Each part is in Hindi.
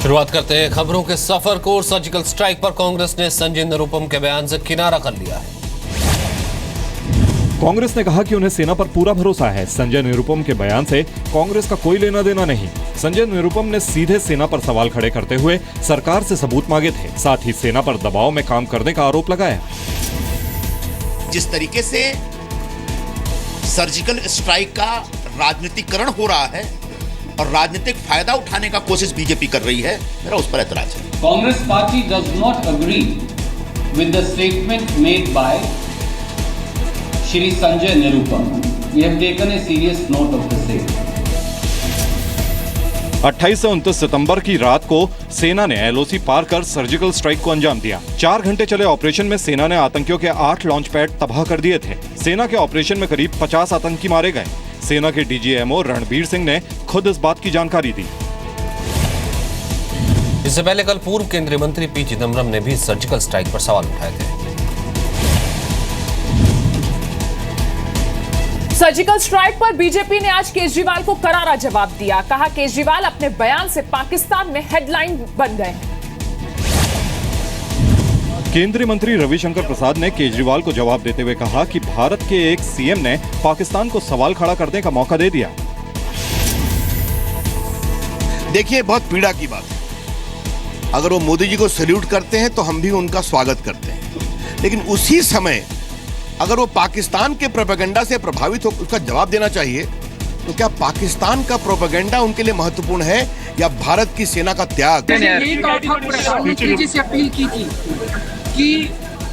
शुरुआत करते हैं खबरों के सफर को। सर्जिकल स्ट्राइक पर कांग्रेस ने संजय निरुपम के बयान से किनारा कर लिया है। कांग्रेस ने कहा कि उन्हें सेना पर पूरा भरोसा है। संजय निरुपम के बयान से कांग्रेस का कोई लेना देना नहीं। संजय निरुपम ने सीधे सेना पर सवाल खड़े करते हुए सरकार से सबूत मांगे थे, साथ ही सेना पर दबाव में काम करने का आरोप लगाया। जिस तरीके से सर्जिकल स्ट्राइक का राजनीतिकरण हो रहा है और राजनीतिक फायदा उठाने का कोशिश बीजेपी कर रही है, मेरा उस पर एतराज है। Congress party does not agree with the statement made by Shri Sanjay Nirupam. We have taken a serious note of the same. 28 से 29 सितंबर की रात को सेना ने एलओसी पार कर सर्जिकल स्ट्राइक को अंजाम दिया। 4 घंटे चले ऑपरेशन में सेना ने आतंकियों के 8 लॉन्च पैड तबाह कर दिए थे। सेना के ऑपरेशन में करीब 50 आतंकी मारे गए। सेना के डीजीएमओ रणबीर सिंह ने खुद इस बात की जानकारी दी। इससे पहले कल पूर्व केंद्रीय मंत्री पी चिदम्बरम ने भी सर्जिकल स्ट्राइक पर सवाल उठाए थे। सर्जिकल स्ट्राइक पर बीजेपी ने आज केजरीवाल को करारा जवाब दिया। कहा केजरीवाल अपने बयान से पाकिस्तान में हेडलाइन बन गए हैं। केंद्रीय मंत्री रविशंकर प्रसाद ने केजरीवाल को जवाब देते हुए कहा कि भारत के एक सीएम ने पाकिस्तान को सवाल खड़ा करने का मौका दे दिया। देखिए, बहुत पीड़ा की बात है। अगर वो मोदी जी को सैल्यूट करते हैं तो हम भी उनका स्वागत करते हैं, लेकिन उसी समय अगर वो पाकिस्तान के प्रोपेगेंडा से प्रभावित हो उसका जवाब देना चाहिए। तो क्या पाकिस्तान का प्रोपेगेंडा उनके लिए महत्वपूर्ण है या भारत की सेना का त्याग? यही कहा था, प्रधानमंत्री जी से अपील की थी कि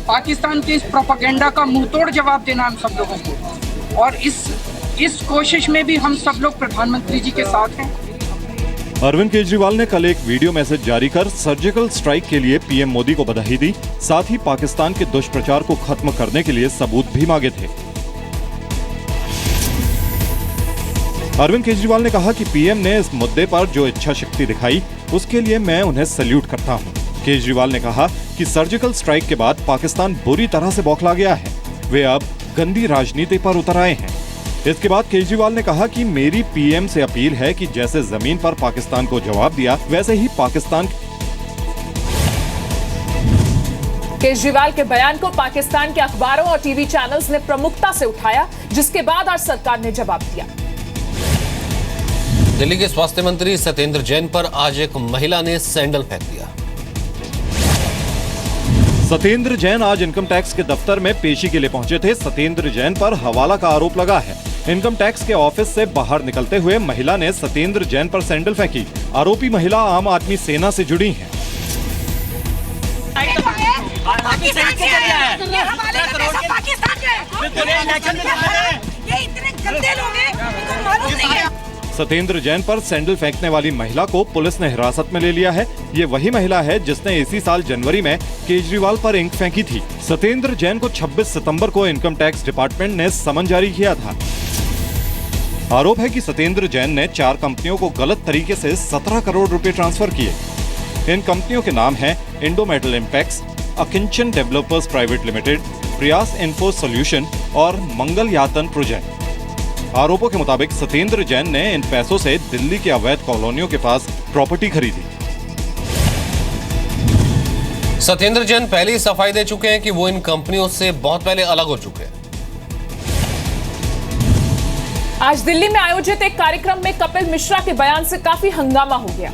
पाकिस्तान के इस प्रोपेगेंडा का मुंहतोड़ जवाब देना हम सब लोगों को, और इस कोशिश में भी हम सब लोग प्रधानमंत्री जी के साथ हैं। अरविंद केजरीवाल ने कल एक वीडियो मैसेज जारी कर सर्जिकल स्ट्राइक के लिए पीएम मोदी को बधाई दी। साथ ही पाकिस्तान के दुष्प्रचार को खत्म करने के लिए सबूत भी मांगे थे। अरविंद केजरीवाल ने कहा कि पीएम ने इस मुद्दे पर जो इच्छा शक्ति दिखाई उसके लिए मैं उन्हें सैल्यूट करता हूं। केजरीवाल ने कहा कि सर्जिकल स्ट्राइक के बाद पाकिस्तान बुरी तरह से बौखला गया है। वे अब गंदी राजनीति पर उतर आए हैं। इसके बाद केजरीवाल ने कहा कि मेरी पीएम से अपील है कि जैसे जमीन पर पाकिस्तान को जवाब दिया वैसे ही पाकिस्तान। केजरीवाल के बयान को पाकिस्तान के अखबारों और टीवी चैनल्स ने प्रमुखता से उठाया, जिसके बाद आज सरकार ने जवाब दिया। दिल्ली के स्वास्थ्य मंत्री सत्येंद्र जैन पर आज एक महिला ने सैंडल फेंक दिया। सत्येंद्र जैन आज इनकम टैक्स के दफ्तर में पेशी के लिए पहुंचे थे। सत्येंद्र जैन पर हवाला का आरोप लगा है। इनकम टैक्स के ऑफिस से बाहर निकलते हुए महिला ने सत्येंद्र जैन पर सैंडल फेंकी। आरोपी महिला आम आदमी सेना से जुड़ी है। सत्येंद्र जैन पर सैंडल फेंकने वाली महिला को पुलिस ने हिरासत में ले लिया है। ये वही महिला है जिसने इसी साल जनवरी में केजरीवाल पर इंक फेंकी थी। सत्येंद्र जैन को 26 सितंबर को इनकम टैक्स डिपार्टमेंट ने समन जारी किया था। आरोप है कि सत्येंद्र जैन ने 4 कंपनियों को गलत तरीके से 17 करोड़ रुपए ट्रांसफर किए। इन कंपनियों के नाम हैं Indo Metal Impex, Akinchan Developers Private Limited, Prayas Info Solution और मंगल यातन प्रोजेक्ट। आरोपों के मुताबिक सत्येंद्र जैन ने इन पैसों से दिल्ली के अवैध कॉलोनियों के पास प्रॉपर्टी खरीदी। सत्येंद्र जैन पहले ही सफाई दे चुके हैं कि वो इन कंपनियों से बहुत पहले अलग हो चुके हैं। आज दिल्ली में आयोजित एक कार्यक्रम में कपिल मिश्रा के बयान से काफी हंगामा हो गया।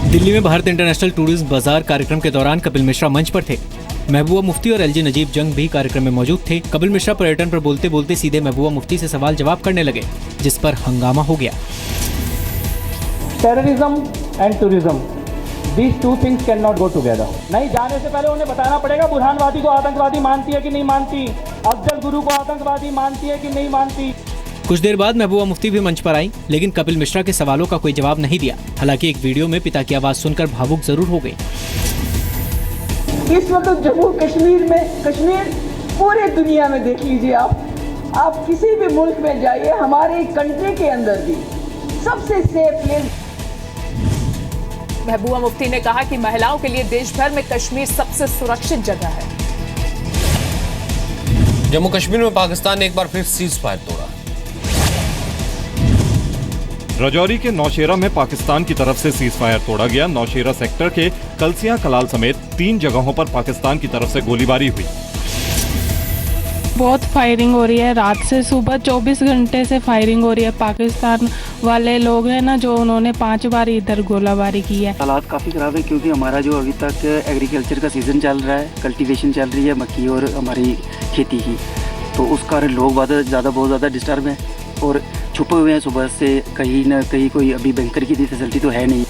दिल्ली में भारत इंटरनेशनल टूरिज्म बाजार कार्यक्रम के दौरान कपिल मिश्रा मंच पर थे। महबूबा मुफ्ती और एलजी नजीब जंग भी कार्यक्रम में मौजूद थे। कपिल मिश्रा पर्यटन पर बोलते बोलते सीधे महबूबा मुफ्ती से सवाल जवाब करने लगे, जिस पर हंगामा हो गया। Terrorism and tourism, these two things cannot go together। नहीं जाने से पहले उन्हें बताना पड़ेगा बुरहानवादी को आतंकवादी मानती है कि नहीं मानती, अफजल गुरु को आतंकवादी मानती है कि नहीं मानती। कुछ देर बाद महबूबा मुफ्ती भी मंच पर आई, लेकिन कपिल मिश्रा के सवालों का कोई जवाब नहीं दिया। हालांकि एक वीडियो में पिता की आवाज सुनकर भावुक जरूर हो गई। इस वक्त जम्मू कश्मीर में, कश्मीर पूरे दुनिया में देख लीजिए आप किसी भी मुल्क में जाइए, हमारे कंट्री के अंदर भी सबसे सेफ प्लेस। महबूबा मुफ्ती ने कहा कि महिलाओं के लिए देश भर में कश्मीर सबसे सुरक्षित जगह है। जम्मू कश्मीर में पाकिस्तान ने एक बार फिर सीज फायर तोड़ा। राजौरी के नौशेरा में पाकिस्तान की तरफ से सीज फायर तोड़ा गया। नौशेरा सेक्टर के कलसिया कलाल समेत 3 जगहों पर पाकिस्तान की तरफ से गोलीबारी हुई। बहुत फायरिंग हो रही है, रात से सुबह 24 घंटे से फायरिंग हो रही है। पाकिस्तान वाले लोग हैं ना, जो उन्होंने 5 बार इधर गोलाबारी की है। हालात काफ़ी ख़राब है क्योंकि हमारा जो अभी तक एग्रीकल्चर का सीज़न चल रहा है, कल्टीवेशन चल रही है मक्की और हमारी खेती की, तो उस कारण लोग बहुत ज़्यादा डिस्टर्ब हैं और छुपे हुए हैं सुबह से। कहीं ना कहीं कोई अभी बैंकर की फैसिलिटी तो है नहीं।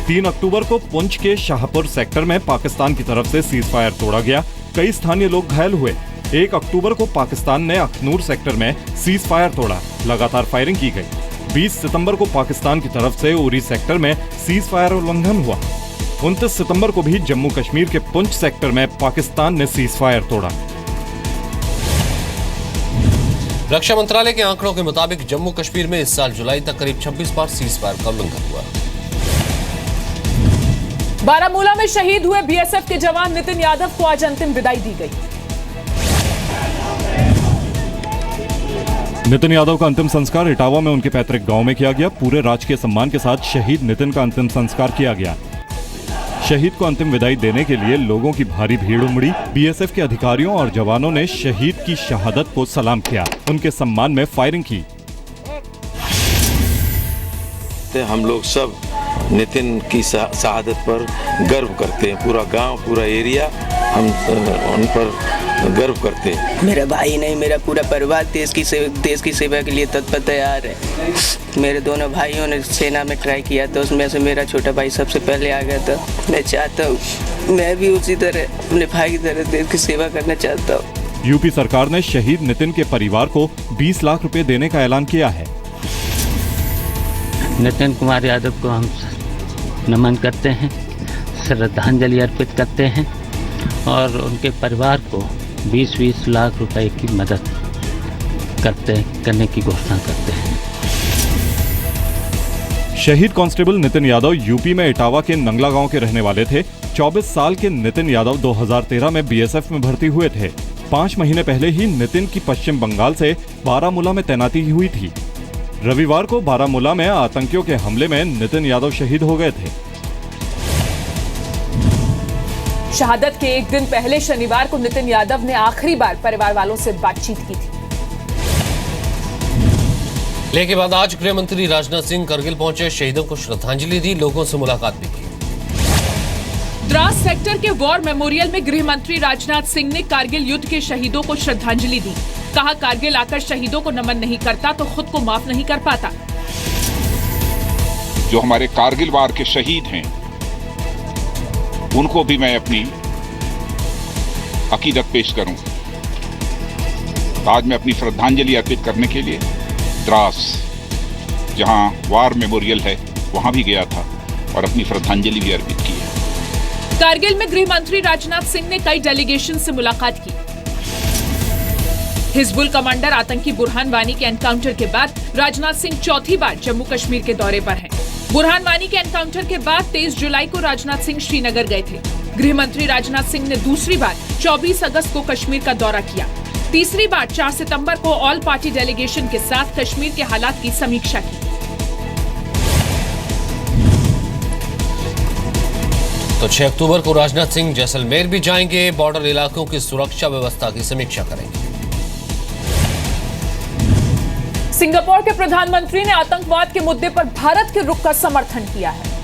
3 अक्टूबर को पुंछ के शाहपुर सेक्टर में पाकिस्तान की तरफ से सीज फायर तोड़ा गया। कई स्थानीय लोग घायल हुए। 1 अक्टूबर को पाकिस्तान ने अखनूर सेक्टर में सीज फायर तोड़ा, लगातार फायरिंग की गई। 20 सितंबर को पाकिस्तान की तरफ से उरी सेक्टर में सीज फायर उल्लंघन हुआ। 29 सितंबर को भी जम्मू कश्मीर के पुंछ सेक्टर में पाकिस्तान ने सीज फायर तोड़ा। रक्षा मंत्रालय के आंकड़ों के मुताबिक जम्मू कश्मीर में इस साल जुलाई तक करीब 26 बार सीज फायर का उल्लंघन हुआ। बारामूला में शहीद हुए बीएसएफ के जवान नितिन यादव को आज अंतिम विदाई दी गई। नितिन यादव का अंतिम संस्कार इटावा में उनके पैतृक गांव में किया गया। पूरे राजकीय सम्मान के साथ शहीद नितिन का अंतिम संस्कार किया गया। शहीद को अंतिम विदाई देने के लिए लोगों की भारी भीड़ उमड़ी। बीएसएफ के अधिकारियों और जवानों ने शहीद की शहादत को सलाम किया, उनके सम्मान में फायरिंग की। हम लोग सब नितिन की शहादत पर गर्व करते हैं। पूरा गांव, पूरा एरिया हम उन पर गर्व करते हैं। मेरा भाई नहीं, मेरा पूरा परिवार देश की सेवा के लिए तत्पर तैयार है। मेरे दोनों भाइयों ने सेना में ट्राई किया था, उसमें से मेरा छोटा भाई सबसे पहले आ गया था। मैं चाहता हूँ मैं भी उसी तरह अपने भाई की तरह देश की सेवा करना चाहता हूँ। यूपी सरकार ने शहीद नितिन के परिवार को 20 लाख रुपए देने का ऐलान किया है। नितिन कुमार यादव को हम नमन करते हैं, श्रद्धांजलि अर्पित करते हैं और उनके परिवार को 20-20 लाख रुपए की मदद करने की घोषणा करते हैं। शहीद कांस्टेबल नितिन यादव यूपी में इटावा के नंगला गांव के रहने वाले थे। 24 साल के नितिन यादव 2013 में बीएसएफ में भर्ती हुए थे। 5 महीने पहले ही नितिन की पश्चिम बंगाल से बारामूला में तैनाती हुई थी। रविवार को बारामूला में आतंकियों के हमले में नितिन यादव शहीद हो गए थे। शहादत के एक दिन पहले शनिवार को नितिन यादव ने आखिरी बार परिवार वालों से बातचीत की थी। लेके बाद आज गृह मंत्री राजनाथ सिंह करगिल पहुंचे, शहीदों को श्रद्धांजलि दी, लोगों से मुलाकात भी की। द्रास सेक्टर के वॉर मेमोरियल में गृह मंत्री राजनाथ सिंह ने कारगिल युद्ध के शहीदों को श्रद्धांजलि दी। कहा, कारगिल आकर शहीदों को नमन नहीं करता तो खुद को माफ नहीं कर पाता। जो हमारे कारगिल वार के शहीद हैं, उनको भी मैं अपनी अकीदत पेश करूं। आज मैं अपनी श्रद्धांजलि अर्पित करने के लिए द्रास, जहां वार मेमोरियल है, वहां भी गया था और अपनी श्रद्धांजलि भी अर्पित की है। कारगिल में गृह मंत्री राजनाथ सिंह ने कई डेलीगेशन से मुलाकात की। हिजबुल कमांडर आतंकी बुरहान वानी के एनकाउंटर के बाद राजनाथ सिंह चौथी बार जम्मू कश्मीर के दौरे पर हैं। बुरहान वानी के एनकाउंटर के बाद 23 जुलाई को राजनाथ सिंह श्रीनगर गए थे। गृह मंत्री राजनाथ सिंह ने दूसरी बार 24 अगस्त को कश्मीर का दौरा किया। तीसरी बार 4 सितंबर को ऑल पार्टी डेलीगेशन के साथ कश्मीर के हालात की समीक्षा की। तो 6 अक्टूबर को राजनाथ सिंह जैसलमेर भी जाएंगे, बॉर्डर इलाकों की सुरक्षा व्यवस्था की समीक्षा करेंगे। सिंगापुर के प्रधानमंत्री ने आतंकवाद के मुद्दे पर भारत के रुख का समर्थन किया है।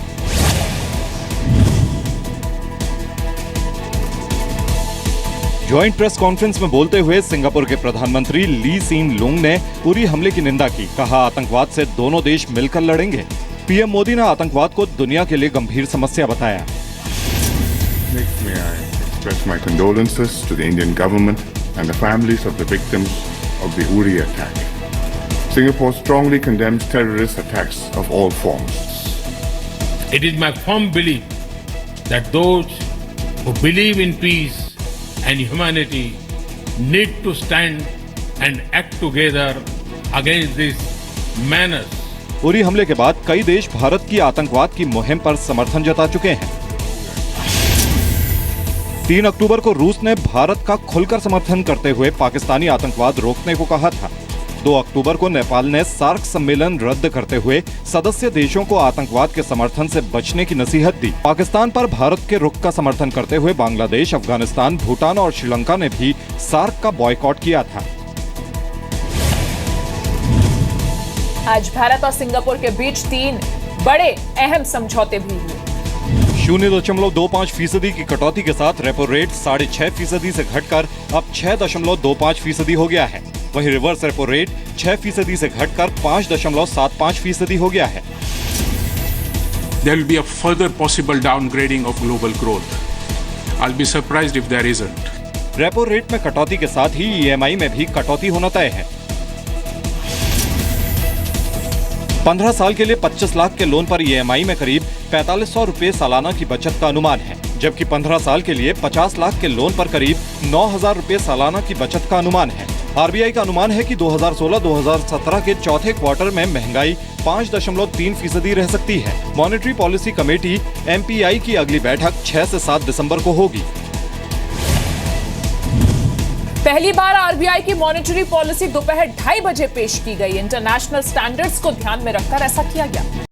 ज्वाइंट प्रेस कॉन्फ्रेंस में बोलते हुए सिंगापुर के प्रधानमंत्री ली सीन लुंग ने उरी हमले की निंदा की। कहा, आतंकवाद से दोनों देश मिलकर लड़ेंगे। पीएम मोदी ने आतंकवाद को दुनिया के लिए गंभीर समस्या बताया। Next, may I express my condolences to the Indian government and the families of the victims of the Uri attack. Singapore strongly condemns terrorist attacks of all forms. It is my firm belief that those who believe in peace and humanity need to stand and act together against this menace. Uri हमले के बाद कई देश भारत की आतंकवाद की मुहिम पर समर्थन जता चुके हैं। 3 अक्टूबर को रूस ने भारत का खुलकर समर्थन करते हुए पाकिस्तानी आतंकवाद रोकने को कहा था। 2 अक्टूबर को नेपाल ने सार्क सम्मेलन रद्द करते हुए सदस्य देशों को आतंकवाद के समर्थन से बचने की नसीहत दी। पाकिस्तान पर भारत के रुख का समर्थन करते हुए बांग्लादेश, अफगानिस्तान, भूटान और श्रीलंका ने भी सार्क का बॉयकॉट किया था। आज भारत और सिंगापुर के बीच 3 बड़े अहम समझौते भी हुए। 0.25% की कटौती के साथ रेपो रेट 6.5% से घटकर अब 6.25% हो गया है। वहीं रिवर्स रेपो रेट 6% से घटकर 5.75% हो गया है। There will be a further possible downgrading of global growth. I'll be surprised if there isn't. Repo rate में कटौती के साथ ही EMI में भी कटौती होना तय है। 15 साल के लिए 25 लाख के लोन पर EMI में करीब 4500 रुपए सालाना की बचत का अनुमान है, जबकि 15 साल के लिए 50 लाख के लोन पर करीब 9000 रुपए सालाना की बचत का अनुमान है। RBI का अनुमान है कि 2016-2017 के चौथे क्वार्टर में महंगाई 5.3% रह सकती है। मॉनेटरी पॉलिसी कमेटी MPI की अगली बैठक 6 से 7 दिसंबर को होगी। पहली बार RBI की मॉनेटरी पॉलिसी दोपहर 2:30 बजे पेश की गई। इंटरनेशनल स्टैंडर्ड्स को ध्यान में रखकर ऐसा किया गया।